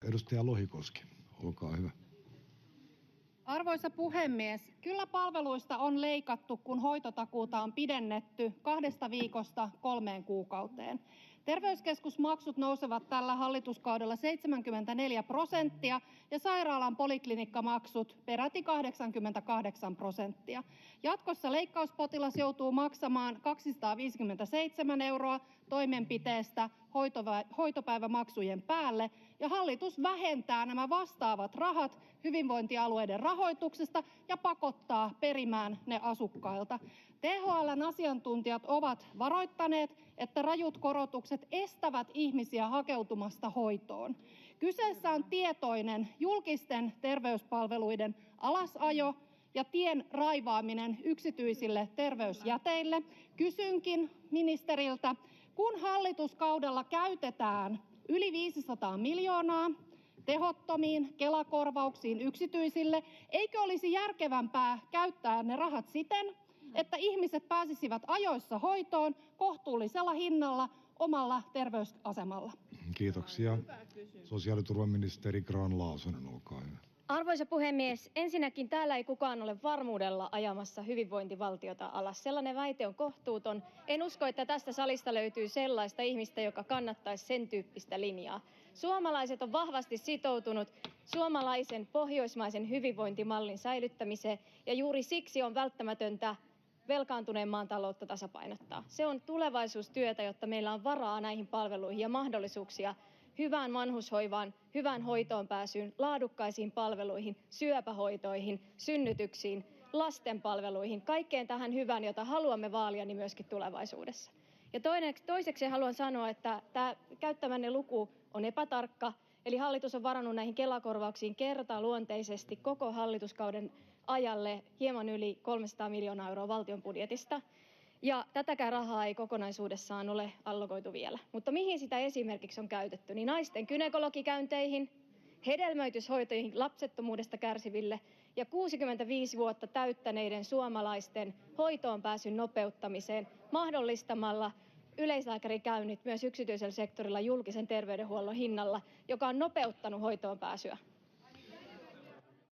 Edustaja Lohikoski, olkaa hyvä. Arvoisa puhemies! Kyllä palveluista on leikattu, kun hoitotakuuta on pidennetty 2 viikosta 3 kuukauteen. Terveyskeskusmaksut nousevat tällä hallituskaudella 74% ja sairaalan poliklinikkamaksut peräti 88%. Jatkossa leikkauspotilas joutuu maksamaan 257 € toimenpiteestä hoitopäivämaksujen päälle, ja hallitus vähentää nämä vastaavat rahat hyvinvointialueiden rahoituksesta ja pakottaa perimään ne asukkailta. THL:n asiantuntijat ovat varoittaneet, että rajut korotukset estävät ihmisiä hakeutumasta hoitoon. Kyseessä on tietoinen julkisten terveyspalveluiden alasajo ja tien raivaaminen yksityisille terveysjäteille. Kysynkin ministeriltä: kun hallituskaudella käytetään yli 500 miljoonaa tehottomiin Kela-korvauksiin yksityisille, eikö olisi järkevämpää käyttää ne rahat siten, että ihmiset pääsisivät ajoissa hoitoon kohtuullisella hinnalla omalla terveysasemalla? Kiitoksia. Sosiaaliturvaministeri Grahn-Laasonen, olkaa hyvä. Arvoisa puhemies! Ensinnäkin täällä ei kukaan ole varmuudella ajamassa hyvinvointivaltiota alas. Sellainen väite on kohtuuton. En usko, että tästä salista löytyy sellaista ihmistä, joka kannattaisi sen tyyppistä linjaa. Suomalaiset on vahvasti sitoutunut suomalaisen pohjoismaisen hyvinvointimallin säilyttämiseen, ja juuri siksi on välttämätöntä velkaantuneen maan taloutta tasapainottaa. Se on tulevaisuustyötä, jotta meillä on varaa näihin palveluihin ja mahdollisuuksia hyvään vanhushoivaan, hyvään hoitoon pääsyyn, laadukkaisiin palveluihin, syöpähoitoihin, synnytyksiin, lasten palveluihin, kaikkeen tähän hyvään, jota haluamme vaalia niin myöskin tulevaisuudessa. Ja toiseksi haluan sanoa, että tämä käyttämänne luku on epätarkka, eli hallitus on varannut näihin Kela-korvauksiin kertaluonteisesti koko hallituskauden ajalle hieman yli 300 miljoonaa € valtion budjetista. Ja tätäkään rahaa ei kokonaisuudessaan ole allokoitu vielä. Mutta mihin sitä esimerkiksi on käytetty? Niin naisten gynekologikäynteihin, hedelmöityshoitoihin lapsettomuudesta kärsiville ja 65 vuotta täyttäneiden suomalaisten hoitoonpääsyn nopeuttamiseen mahdollistamalla yleislääkärikäynnit myös yksityisellä sektorilla julkisen terveydenhuollon hinnalla, joka on nopeuttanut hoitoonpääsyä.